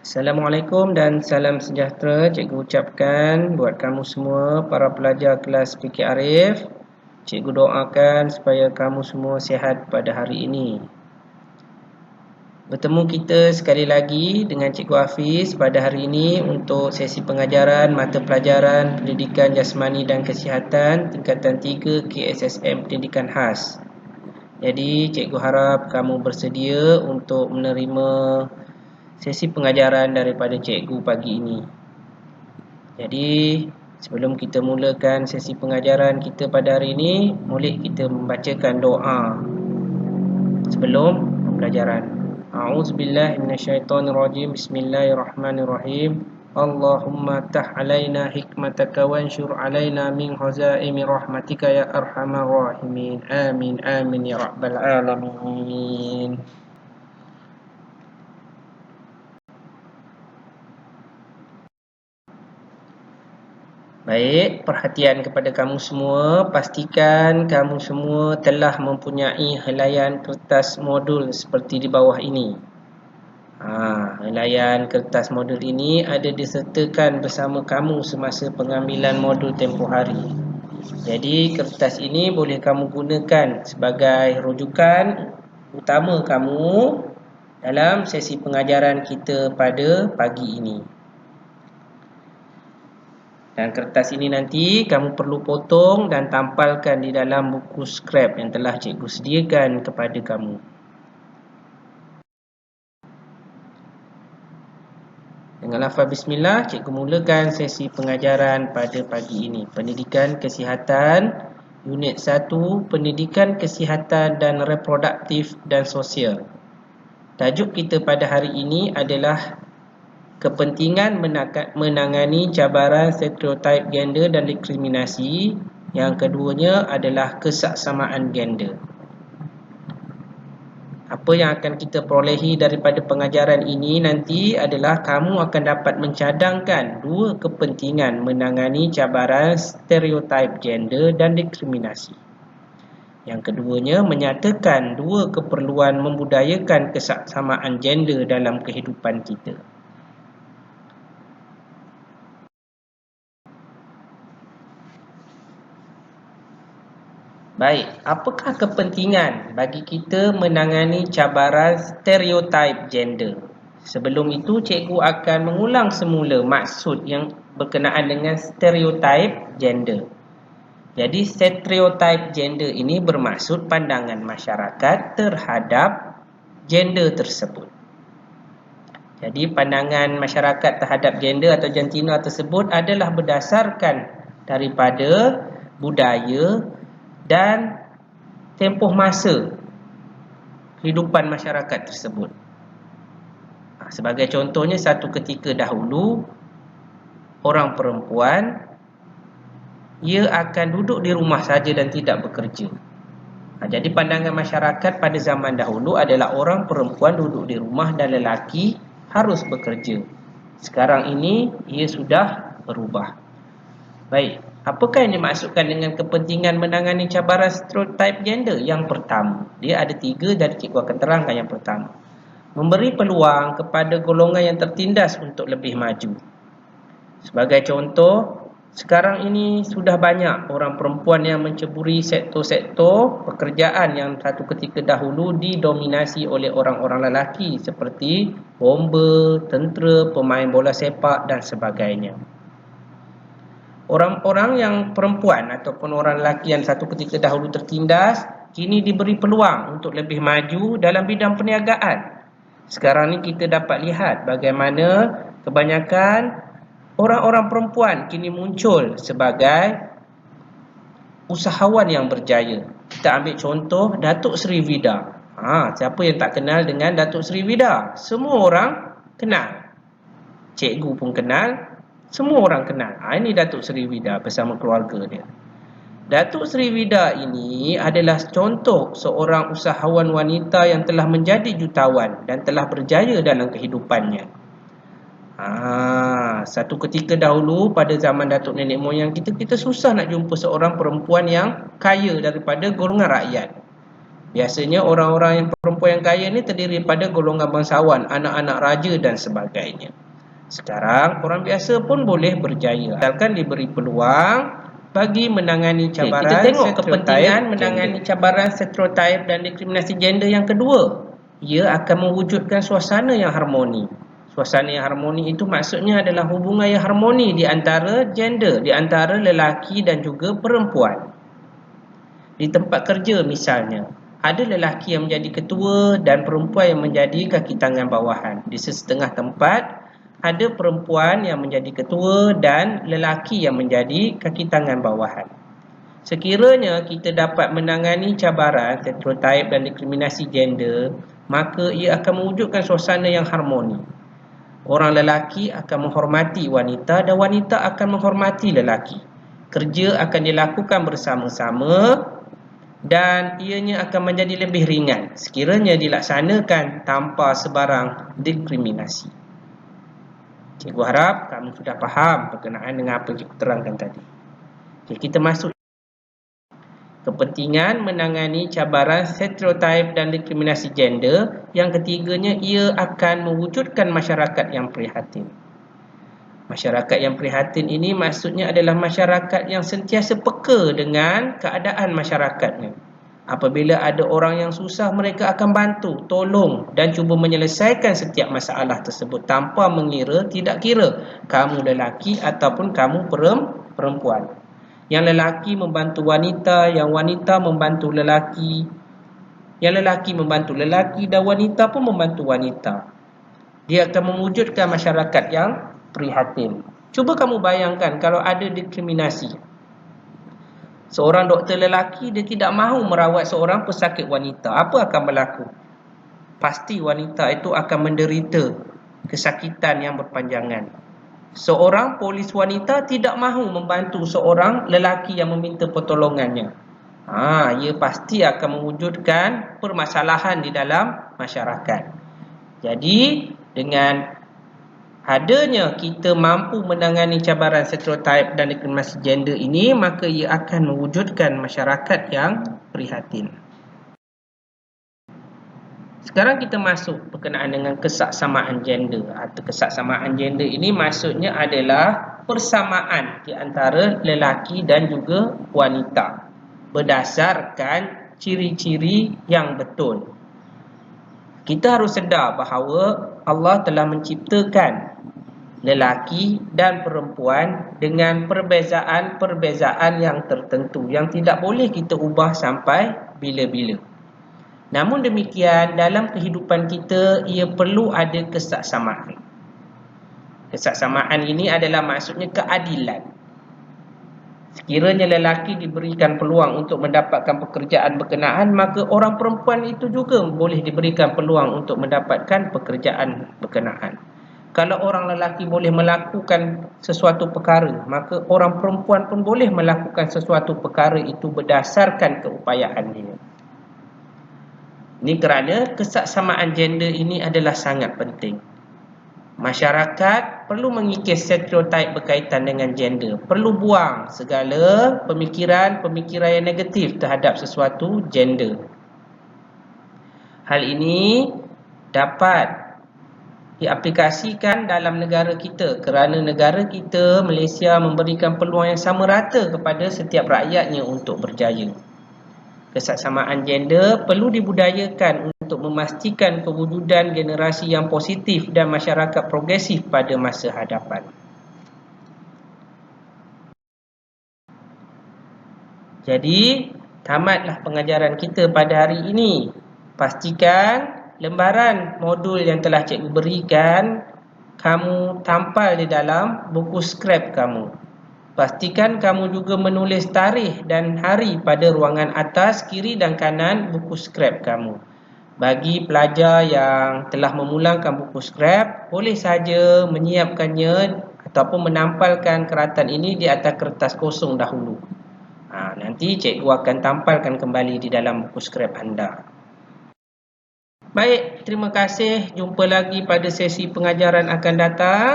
Assalamualaikum dan salam sejahtera. Cikgu ucapkan buat kamu semua para pelajar kelas fikir Arif. Cikgu doakan supaya kamu semua sihat pada hari ini. Bertemu kita sekali lagi dengan Cikgu Hafiz pada hari ini untuk sesi pengajaran mata pelajaran Pendidikan Jasmani dan Kesihatan tingkatan 3 KSSM Pendidikan Khas. Jadi cikgu harap kamu bersedia untuk menerima sesi pengajaran daripada cikgu pagi ini. Jadi sebelum kita mulakan sesi pengajaran kita pada hari ini, boleh kita membacakan doa sebelum pembelajaran. A'udzubillahi minasyaitonirrajim. Bismillahirrahmanirrahim. Allahumma tah alaina hikmataka wansyur alaina min khazaimi rahmatika ya arhamar rahimin. Amin amin ya rabbal alamin. Baik, perhatian kepada kamu semua. Pastikan kamu semua telah mempunyai helaian kertas modul seperti di bawah ini. Helaian kertas modul ini ada disertakan bersama kamu semasa pengambilan modul tempoh hari. Jadi kertas ini boleh kamu gunakan sebagai rujukan utama kamu dalam sesi pengajaran kita pada pagi ini. Dan kertas ini nanti kamu perlu potong dan tampalkan di dalam buku scrap yang telah cikgu sediakan kepada kamu. Dengan lafaz bismillah, cikgu mulakan sesi pengajaran pada pagi ini. Pendidikan Kesihatan, Unit 1, Pendidikan Kesihatan dan Reproduktif dan Sosial. Tajuk kita pada hari ini adalah kepentingan menangani cabaran stereotip gender dan diskriminasi. Yang keduanya adalah kesaksamaan gender. Apa yang akan kita perolehi daripada pengajaran ini nanti adalah kamu akan dapat mencadangkan dua kepentingan menangani cabaran stereotip gender dan diskriminasi. Yang keduanya menyatakan dua keperluan membudayakan kesaksamaan gender dalam kehidupan kita. Baik, apakah kepentingan bagi kita menangani cabaran stereotip gender? Sebelum itu, cikgu akan mengulang semula maksud yang berkenaan dengan stereotip gender. Jadi, stereotip gender ini bermaksud pandangan masyarakat terhadap gender tersebut. Jadi, pandangan masyarakat terhadap gender atau jantina tersebut adalah berdasarkan daripada budaya dan tempoh masa kehidupan masyarakat tersebut. Sebagai contohnya, satu ketika dahulu, orang perempuan ia akan duduk di rumah saja dan tidak bekerja. Jadi pandangan masyarakat pada zaman dahulu adalah orang perempuan duduk di rumah dan lelaki harus bekerja. Sekarang ini ia sudah berubah. Baik, apakah yang dimaksudkan dengan kepentingan menangani cabaran stereotip gender? Yang pertama, dia ada tiga dan cikgu akan terangkan. Yang pertama, memberi peluang kepada golongan yang tertindas untuk lebih maju. Sebagai contoh, sekarang ini sudah banyak orang perempuan yang menceburi sektor-sektor pekerjaan yang satu ketika dahulu didominasi oleh orang-orang lelaki seperti bomba, tentera, pemain bola sepak dan sebagainya. Orang-orang yang perempuan ataupun orang lelaki yang satu ketika dahulu tertindas, kini diberi peluang untuk lebih maju dalam bidang perniagaan. Sekarang ni kita dapat lihat bagaimana kebanyakan orang-orang perempuan kini muncul sebagai usahawan yang berjaya. Kita ambil contoh Datuk Seri Vida. Siapa yang tak kenal dengan Datuk Seri Vida? Semua orang kenal. Cikgu pun kenal. Semua orang kenal. Ini Datuk Seri Vida bersama keluarga dia. Datuk Seri Vida ini adalah contoh seorang usahawan wanita yang telah menjadi jutawan dan telah berjaya dalam kehidupannya. Satu ketika dahulu pada zaman Datuk Nenek Moyang kita susah nak jumpa seorang perempuan yang kaya daripada golongan rakyat. Biasanya orang-orang yang perempuan yang kaya ni terdiri pada golongan bangsawan, anak-anak raja dan sebagainya. Sekarang orang biasa pun boleh berjaya asalkan diberi peluang bagi menangani cabaran kita tengok kepentingan menangani cabaran stereotip dan diskriminasi gender yang kedua. Ia akan mewujudkan suasana yang harmoni. Suasana yang harmoni itu maksudnya adalah hubungan yang harmoni di antara gender, di antara lelaki dan juga perempuan. Di tempat kerja misalnya, ada lelaki yang menjadi ketua dan perempuan yang menjadi kaki tangan bawahan. Di sesetengah tempat, ada perempuan yang menjadi ketua dan lelaki yang menjadi kaki tangan bawahan. Sekiranya kita dapat menangani cabaran, stereotip dan diskriminasi gender, maka ia akan mewujudkan suasana yang harmoni. Orang lelaki akan menghormati wanita dan wanita akan menghormati lelaki. Kerja akan dilakukan bersama-sama dan ianya akan menjadi lebih ringan sekiranya dilaksanakan tanpa sebarang diskriminasi. Cikgu harap kamu sudah faham berkenaan dengan apa yang cikgu terangkan tadi. Okay, kita masuk kepentingan menangani cabaran stereotip dan diskriminasi gender. Yang ketiganya, ia akan mewujudkan masyarakat yang prihatin. Masyarakat yang prihatin ini maksudnya adalah masyarakat yang sentiasa peka dengan keadaan masyarakatnya. Apabila ada orang yang susah, mereka akan bantu, tolong dan cuba menyelesaikan setiap masalah tersebut tanpa tidak kira kamu lelaki ataupun kamu perempuan. Yang lelaki membantu wanita, yang wanita membantu lelaki, yang lelaki membantu lelaki dan wanita pun membantu wanita. Dia akan mewujudkan masyarakat yang prihatin. Cuba kamu bayangkan kalau ada diskriminasi. Seorang doktor lelaki dia tidak mahu merawat seorang pesakit wanita. Apa akan berlaku? Pasti wanita itu akan menderita kesakitan yang berpanjangan. Seorang polis wanita tidak mahu membantu seorang lelaki yang meminta pertolongannya. Ia pasti akan mewujudkan permasalahan di dalam masyarakat. Jadi dengan adanya kita mampu menangani cabaran stereotip dan diskriminasi gender ini, maka ia akan mewujudkan masyarakat yang prihatin. Sekarang kita masuk berkenaan dengan kesaksamaan gender. Atau kesaksamaan gender ini maksudnya adalah persamaan di antara lelaki dan juga wanita berdasarkan ciri-ciri yang betul. Kita harus sedar bahawa Allah telah menciptakan lelaki dan perempuan dengan perbezaan-perbezaan yang tertentu yang tidak boleh kita ubah sampai bila-bila. Namun demikian, dalam kehidupan kita ia perlu ada kesaksamaan. Kesaksamaan ini adalah maksudnya keadilan. Sekiranya lelaki diberikan peluang untuk mendapatkan pekerjaan berkenaan, maka orang perempuan itu juga boleh diberikan peluang untuk mendapatkan pekerjaan berkenaan. Kalau orang lelaki boleh melakukan sesuatu perkara, maka orang perempuan pun boleh melakukan sesuatu perkara itu berdasarkan keupayaan dia. Ini kerana kesaksamaan gender ini adalah sangat penting. Masyarakat perlu mengikis stereotip berkaitan dengan gender. Perlu buang segala pemikiran-pemikiran yang negatif terhadap sesuatu gender. Hal ini dapat diaplikasikan dalam negara kita kerana negara kita, Malaysia, memberikan peluang yang sama rata kepada setiap rakyatnya untuk berjaya. Kesaksamaan gender perlu dibudayakan untuk memastikan kewujudan generasi yang positif dan masyarakat progresif pada masa hadapan. Jadi, tamatlah pengajaran kita pada hari ini. Pastikan lembaran modul yang telah cikgu berikan kamu tampal di dalam buku skrap kamu. Pastikan kamu juga menulis tarikh dan hari pada ruangan atas, kiri dan kanan buku skrap kamu. Bagi pelajar yang telah memulangkan buku skrap, boleh saja menyiapkannya ataupun menampalkan keratan ini di atas kertas kosong dahulu. Nanti cikgu akan tampalkan kembali di dalam buku skrap anda. Baik, terima kasih. Jumpa lagi pada sesi pengajaran akan datang.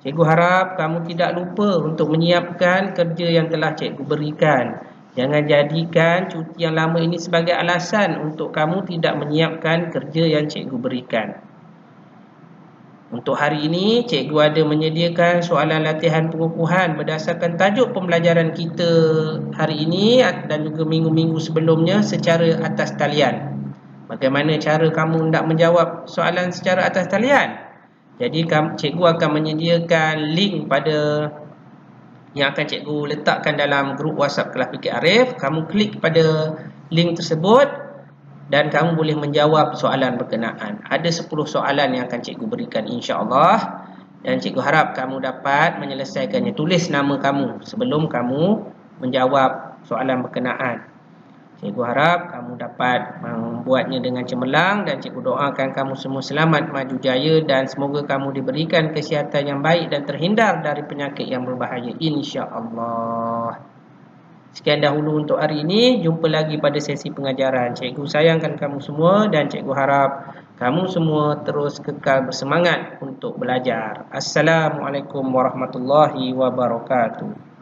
Cikgu harap kamu tidak lupa untuk menyiapkan kerja yang telah cikgu berikan. Jangan jadikan cuti yang lama ini sebagai alasan untuk kamu tidak menyiapkan kerja yang cikgu berikan. Untuk hari ini, cikgu ada menyediakan soalan latihan pengukuhan berdasarkan tajuk pembelajaran kita hari ini dan juga minggu-minggu sebelumnya secara atas talian. Bagaimana cara kamu hendak menjawab soalan secara atas talian? Jadi cikgu akan menyediakan link pada yang akan cikgu letakkan dalam grup WhatsApp kelas fikir Arif. Kamu klik pada link tersebut dan kamu boleh menjawab soalan berkenaan. Ada 10 soalan yang akan cikgu berikan insya-Allah, dan cikgu harap kamu dapat menyelesaikannya. Tulis nama kamu sebelum kamu menjawab soalan berkenaan. Cikgu harap kamu dapat membuatnya dengan cemerlang, dan cikgu doakan kamu semua selamat, maju jaya, dan semoga kamu diberikan kesihatan yang baik dan terhindar dari penyakit yang berbahaya insya-Allah. Sekian dahulu untuk hari ini. Jumpa lagi pada sesi pengajaran. Cikgu sayangkan kamu semua dan cikgu harap kamu semua terus kekal bersemangat untuk belajar. Assalamualaikum warahmatullahi wabarakatuh.